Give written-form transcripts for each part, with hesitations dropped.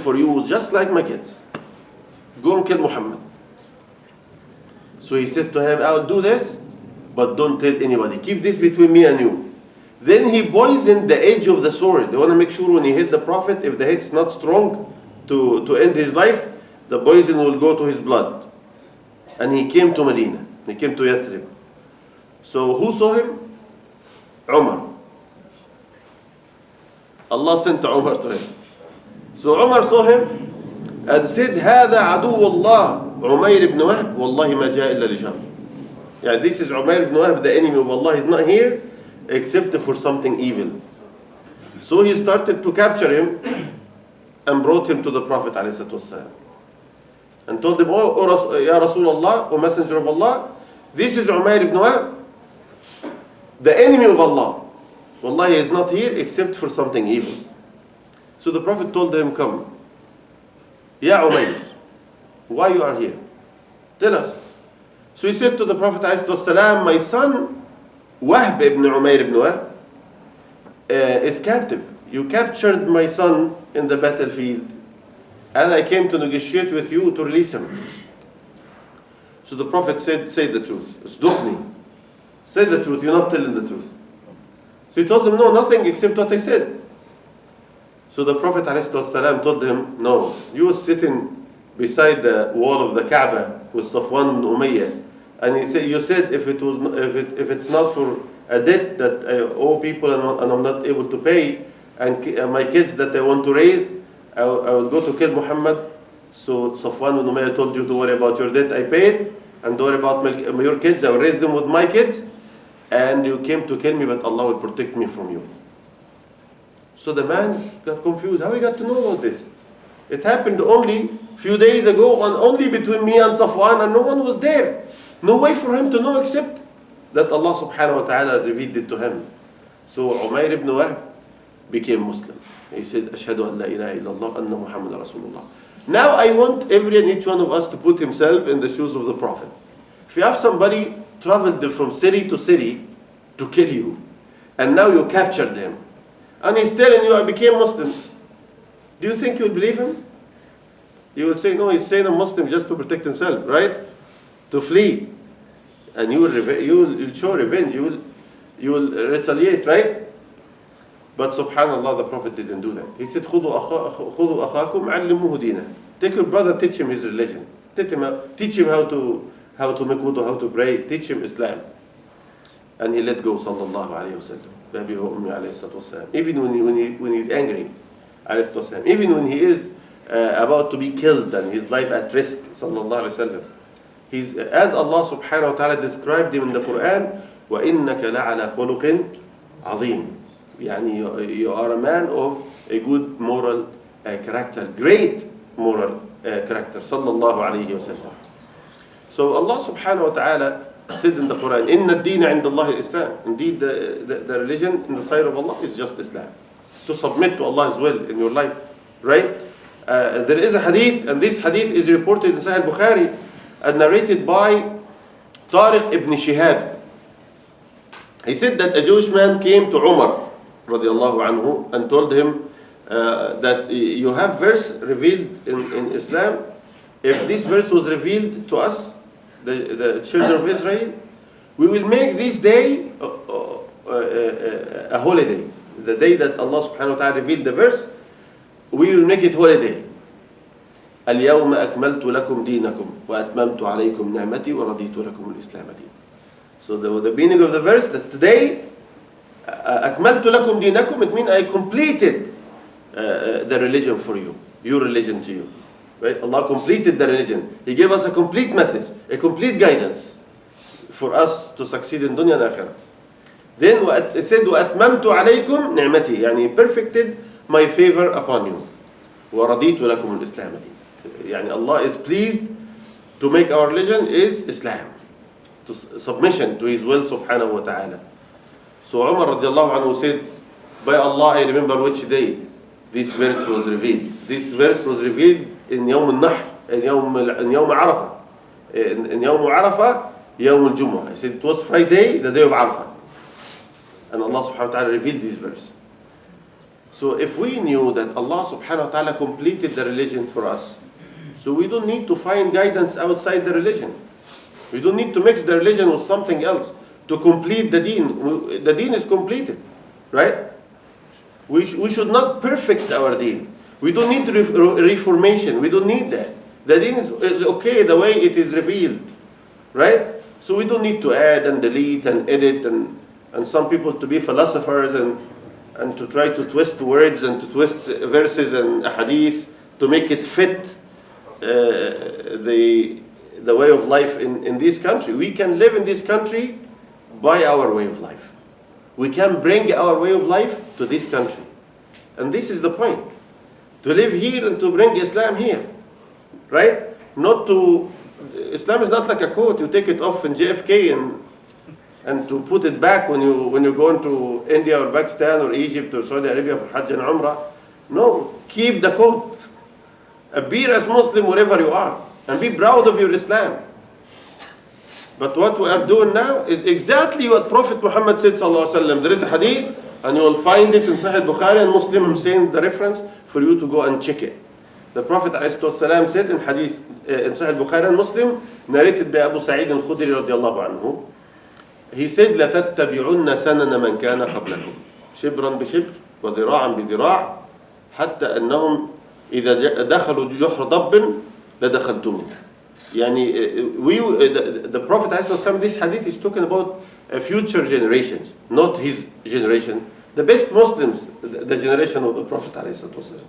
for you just like my kids. Go and kill Muhammad. So he said to him, I'll do this, but don't tell anybody. Keep this between me and you. Then he poisoned the edge of the sword. They want to make sure when he hit the Prophet, if the head's not strong to end his life, the poison will go to his blood. And he came to Medina. He came to Yathrib. So who saw him? Umar. Allah sent Umar to him. So Umar saw him and said, هذا عدو الله عمير بن وهب والله ما جاء إلا لشر. Yeah, this is Umayr ibn Wahb, the enemy of Allah. He's not here except for something evil. So he started to capture him and brought him to the Prophet ﷺ and told him, oh, Ya Rasulullah, O Messenger of Allah, this is Umayr ibn Wahb, the enemy of Allah. Wallahi, he is not here except for something evil. So the Prophet told him, come. Ya Umayr, why you are here? Tell us. So he said to the Prophet ﷺ, my son, Wahb ibn Umayr ibn Wahb, is captive. You captured my son in the battlefield, and I came to negotiate with you to release him. So the Prophet said, say the truth. Sdukni. Say the truth, you're not telling the truth. So he told him, no, nothing except what I said. So the Prophet ﷺ told him, no, you were sitting beside the wall of the Kaaba with Safwan ibn Umayyah, and he said, you said if it's not for a debt that I owe people and I'm not able to pay, and my kids that I want to raise, I will go to kill Muhammad. So Safwan ibn Umayyah told you to worry about your debt I paid, and don't worry about your kids, I will raise them with my kids, and you came to kill me, but Allah will protect me from you. So the man got confused. How he got to know about this? It happened only a few days ago, and only between me and Safwan, and no one was there. No way for him to know except that Allah subhanahu wa ta'ala revealed it to him. So Umayr ibn Wahb became Muslim. He said, Ashhadu an la ilaha illallah anna Muhammad Rasulullah. Now I want every and each one of us to put himself in the shoes of the Prophet. If you have somebody traveled from city to city to kill you, and now you captured him, and he's telling you, I became Muslim, do you think you will believe him? You will say, no, he's saying I'm Muslim just to protect himself, right? To flee. And you will show revenge, you will retaliate, right? But subhanallah, the Prophet didn't do that. He said, خُذُوا أَخَاكُمْ عَلِّمُوهُ دِينًا. Take your brother, teach him his religion. Teach him how to make wudu, how to pray. Teach him Islam. And he let go, sallallahu alayhi wa sallam. Even when he's angry, alayhi wasallam. Even when he is about to be killed and his life at risk, sallallahu alayhi wa sallam. He's, as Allah subhanahu wa ta'ala described him in the Quran, وَإِنَّكَ لَعَلَى خُلُقٍ عَظِيمٍ. Yani you are a man of a good moral character, great moral character, sallallahu alayhi wa sallam. So Allah subhanahu wa ta'ala said in the Quran, إِنَّ الدِّينَ عِنْدَ اللَّهِ الْإِسْلَامِ. Indeed, the religion in the sight of Allah is just Islam. To submit to Allah's will in your life, right? There is a hadith, and this hadith is reported in Sahih Bukhari and narrated by Tariq ibn Shihab. He said that a Jewish man came to Umar radiallahu anhu and told him that you have verse revealed in Islam. If this verse was revealed to us, the children of Israel, we will make this day a holiday. The day that Allah subhanahu wa ta'ala revealed the verse, we will make it holiday. اليوم أكملت لكم دينكم وأتممت عليكم نعمتي ورضيت لكم الإسلام دين. So the meaning of the verse that today أكملت لكم دينكم, it means I completed the religion for you, your religion to you. Right? Allah completed the religion. He gave us a complete message, a complete guidance for us to succeed in dunya and akhirah. Then he said وأتممت عليكم نعمتي, يعني perfected my favor upon you. وَرَضِيتُ لَكُمُ الْإِسْلَامَ دِينَ. يعني Allah is pleased to make our religion is Islam, to submission to His will subhanahu wa ta'ala. So Umar radiallahu anhu said, by Allah, I remember which day this verse was revealed. This verse was revealed in Yawm al-Nahr, in Yawm Arafah. In Yawm Arafah, Yawm al-Jumu'ah. He said it was Friday, the day of Arafah. And Allah subhanahu wa ta'ala revealed this verse. So if we knew that Allah subhanahu wa ta'ala completed the religion for us, so we don't need to find guidance outside the religion. We don't need to mix the religion with something else to complete the deen. The deen is completed, right? We should not perfect our deen. We don't need reformation. We don't need that. The deen is okay the way it is revealed, right? So we don't need to add and delete and edit and some people to be philosophers and to try to twist words and to twist verses and hadith to make it fit the way of life in this country. We can live in this country by our way of life. We can bring our way of life to this country. And this is the point. To live here and to bring Islam here. Right? Islam is not like a coat. You take it off in JFK and to put it back when you go into India or Pakistan or Egypt or Saudi Arabia for Hajj and Umrah. No, keep the coat. Be as Muslim wherever you are and be proud of your Islam. But what we are doing now is exactly what Prophet Muhammad said, sallallahu alaihi wasallam. There is a hadith and you will find it in Sahih Bukhari and Muslim. I'm saying the reference for you to go and check it. The Prophet ﷺ said in hadith in Sahih Bukhari and Muslim, narrated by Abu Sa'id al-Khudri radiyallahu anhu, he said, لَتَتَّبِعُنَّ سَنَنَ مَنْ كَانَ قَبْلَكُمْ شِبْرًا بِشِبْرٍ وذراعا بذراع حتى أنهم إذا دخلوا جحر ضب لدخلتم. The Prophet ﷺ, this hadith is talking about future generations, not his generation. The best Muslims, the generation of the Prophet ﷺ.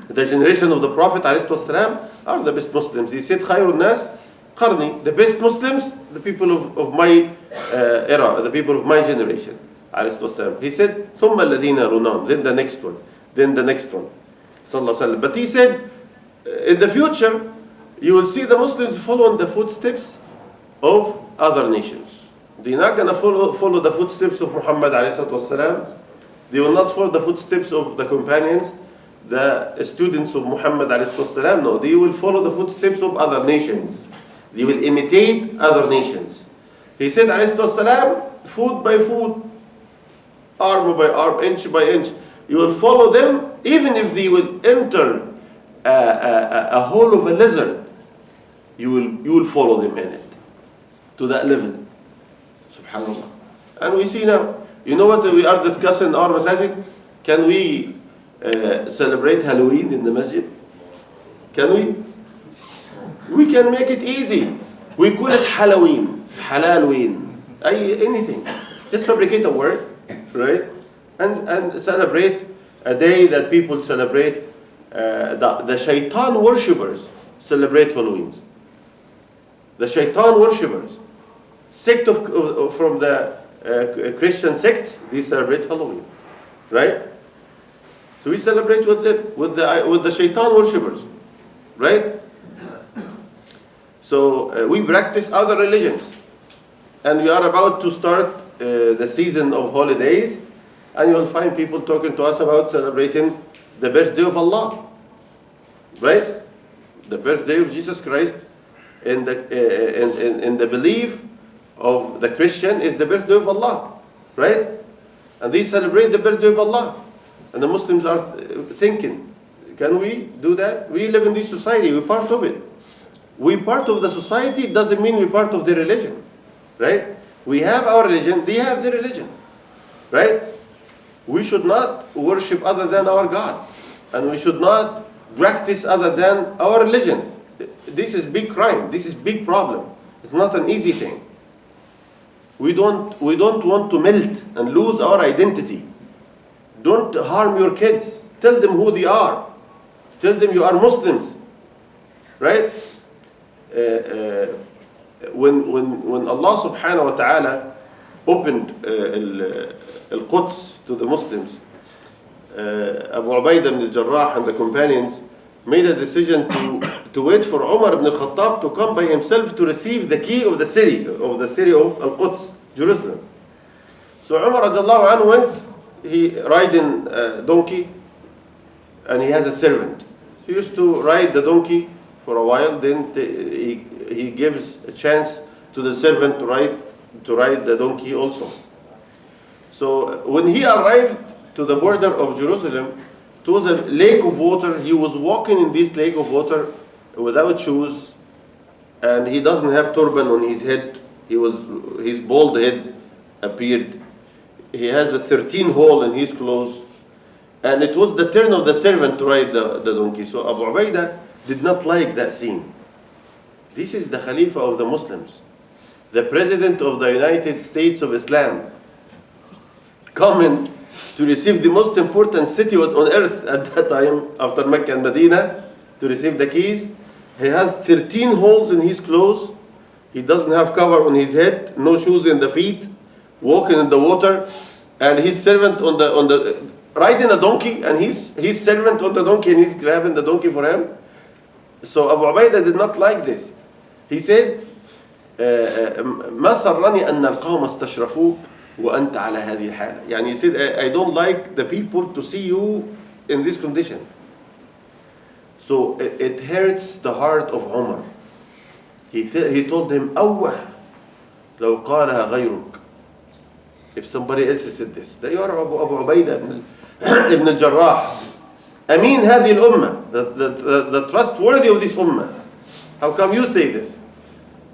The generation of the Prophet ﷺ are the best Muslims. He said, خير الناس قرني. The best Muslims, the people of my era, the people of my generation. He said, ثم الذين يلونهم. Then the next one. Then the next one. But he said, in the future, you will see the Muslims following the footsteps of other nations. They're not going to follow the footsteps of Muhammad ﷺ. They will not follow the footsteps of the companions, the students of Muhammad ﷺ. No, they will follow the footsteps of other nations. They will imitate other nations. He said ﷺ, foot by foot, arm by arm, inch by inch, you will follow them even if they will enter a hole of a lizard. You will follow them in it to that level. Subhanallah. And we see now, you know what we are discussing in our masajid? Can we celebrate Halloween in the masjid? Can we? We can make it easy. We call it Halloween, Halalween, anything. Just fabricate a word, right? And celebrate a day that people celebrate. The shaitan worshippers celebrate Halloween. The shaitan worshippers, sect from the Christian sects, they celebrate Halloween, right? So we celebrate with the shaitan worshippers, right? So we practice other religions, and we are about to start the season of holidays, and you will find people talking to us about celebrating the birthday of Allah, right? The birthday of Jesus Christ, in the belief of the Christian is the birthday of Allah, right? And they celebrate the birthday of Allah. And the Muslims are thinking, can we do that? We live in this society, we're part of it. We're part of the society, doesn't mean we're part of the religion, right? We have our religion, they have their religion, right? We should not worship other than our God. And we should not practice other than our religion. This is big crime. This is big problem. It's not an easy thing. We don't want to melt and lose our identity. Don't harm your kids. Tell them who they are. Tell them you are Muslims, right? When Allah subhanahu wa ta'ala opened Al-Quds to the Muslims, Abu Ubaidah ibn al-Jarrah and the companions made a decision to wait for Umar ibn al-Khattab to come by himself to receive the key of the city of Al-Quds, Jerusalem. So Umar radiallahu anhu went, he riding a donkey, and he has a servant. He used to ride the donkey for a while, then he gives a chance to the servant to ride the donkey also. So when he arrived to the border of Jerusalem, to the lake of water. He was walking in this lake of water without shoes, and he doesn't have turban on his head. His bald head appeared. He has a 13 hole in his clothes, and it was the turn of the servant to ride the donkey. So Abu Ubaidah did not like that scene. This is the Khalifa of the Muslims, the President of the United States of Islam, coming to receive the most important city on earth at that time, after Mecca and Medina, to receive the keys. He has 13 holes in his clothes. He doesn't have cover on his head, no shoes in the feet, walking in the water, and his servant on the riding a donkey, and his servant on the donkey, and he's grabbing the donkey for him. So Abu Ubaidah did not like this. He said, ما سرني أن القوم استشرفوك وأنت على هذه الحالة. يعني he said, I don't like the people to see you in this condition. So it hurts the heart of Umar. He told him, أوه لو قالها غيرك. If somebody else said this, that you are Abu Ubaidah ibn al-Jarrah, Amin هذه الأمة, the trustworthy of this ummah. How come you say this?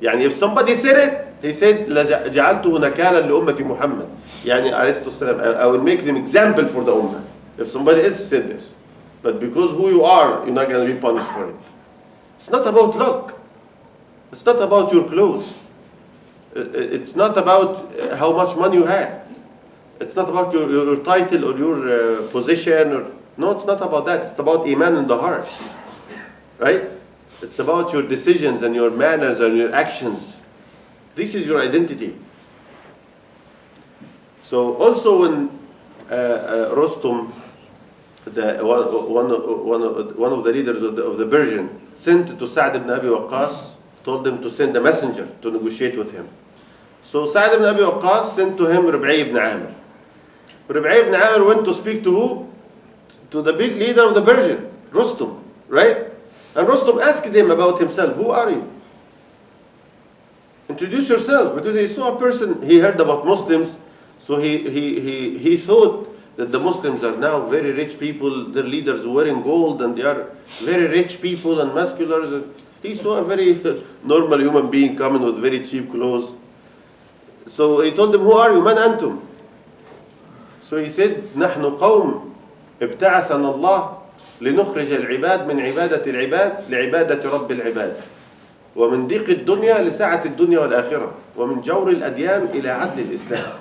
يعني if somebody said it, he said لجعلته نكالا لأمة محمد. يعني عليه الصلاة والسلام, I will make them example for the ummah. If somebody else said this, but because who you are, you're not going to be punished for it. It's not about luck. It's not about your clothes. It's not about how much money you have. It's not about your title or your position. No, it's not about that. It's about iman in the heart. Right? It's about your decisions and your manners and your actions. This is your identity. So also when Rostam, one of the leaders of the Persian, sent to Sa'd ibn Abi Waqqas, told him to send a messenger to negotiate with him. So Sa'd ibn Abi Waqqas sent to him Rib'i ibn Amr. Rib'i ibn Amr went to speak to who? To the big leader of the Persian, Rostam, right? And Rostam asked him about himself. Who are you? Introduce yourself, because he saw a person, he heard about Muslims, so he thought that the Muslims are now very rich people, their leaders wearing gold, and they are very rich people and musculars. And he saw a very normal human being coming with very cheap clothes. So he told them, who are you? Man antum? So he said, نحن قوم ابتعثنا الله لنخرج العباد من عبادة العباد لعبادة رب العباد ومن ضيق الدنيا لسعة الدنيا والآخرة ومن جور الأديان إلى عدل الإسلام.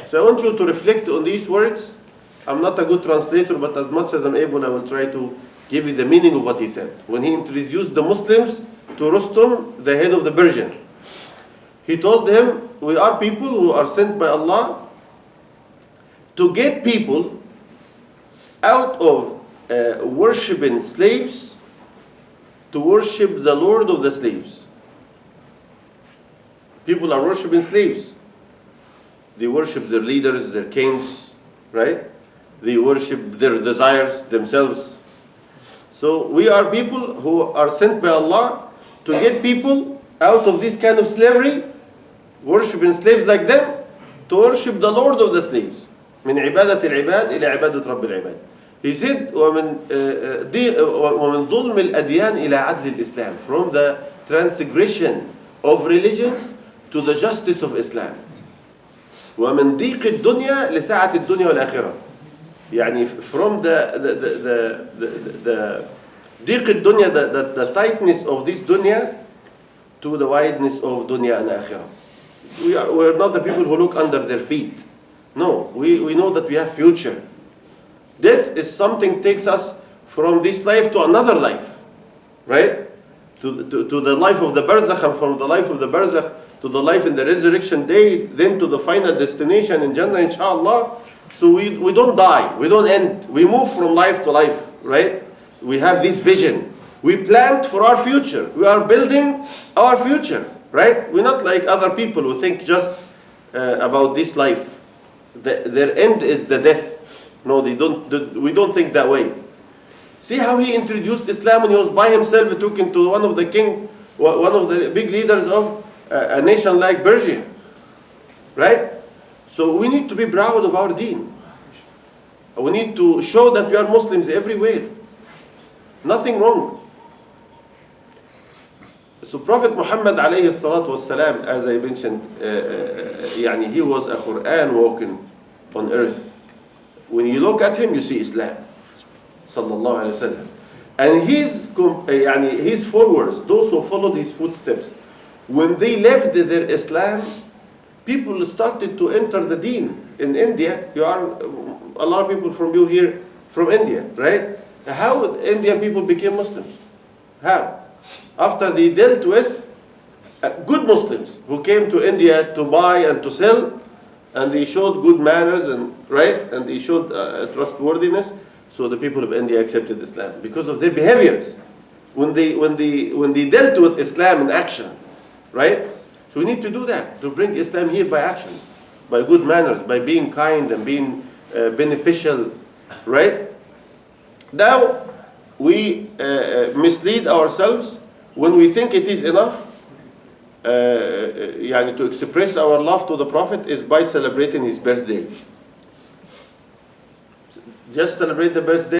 So I want you to reflect on these words. I'm not a good translator, but as much as I'm able, I will try to give you the meaning of what he said. When he introduced the Muslims to Rustum, the head of the Persian, he told them, we are people who are sent by Allah to get people out of worshipping slaves to worship the Lord of the slaves. People are worshipping slaves. They worship their leaders, their kings, right? They worship their desires themselves. So we are people who are sent by Allah to get people out of this kind of slavery, worshipping slaves like them, to worship the Lord of the slaves. من عبادة العباد إلى عبادة رب العباد. He said, ومن ظلم الأديان إلى عدل الإسلام. From the transgression of religions to the justice of Islam. ومن ضيق الدنيا لسعة الدنيا والآخرة. يعني from the ضيق الدنيا, the tightness of this dunya to the wideness of dunya and akhirah. We're not the people who look under their feet. No, we know that we have future. Death is something takes us from this life to another life, right? To the life of the barzakh, and from the life of the barzakh to the life in the resurrection day, then to the final destination in Jannah, inshallah. So we don't die, we don't end. We move from life to life, right? We have this vision. We planned for our future. We are building our future, right? We're not like other people who think just about this life. Their end is the death. No, we don't think that way. See how he introduced Islam when he was by himself talking to one of the big leaders of a nation like Persia, right? So we need to be proud of our deen. We need to show that we are Muslims everywhere. Nothing wrong. So Prophet Muhammad alayhi salatu wasalam, as I mentioned, he was a Quran walking on earth. When you look at him, you see Islam. Sallallahu alayhi wasallam. And his followers, those who followed his footsteps, when they left their Islam, people started to enter the deen. In India, you are a lot of people from you here from India, right? How Indian people became Muslims? How? After they dealt with good Muslims who came to India to buy and to sell, and they showed good manners and they showed trustworthiness. So the people of India accepted Islam because of their behaviors. When they dealt with Islam in action, right? So we need to do that, to bring Islam here by actions, by good manners, by being kind and being beneficial, right? Now, we mislead ourselves when we think it is enough to express our love to the Prophet is by celebrating his birthday. Just celebrate the birthday.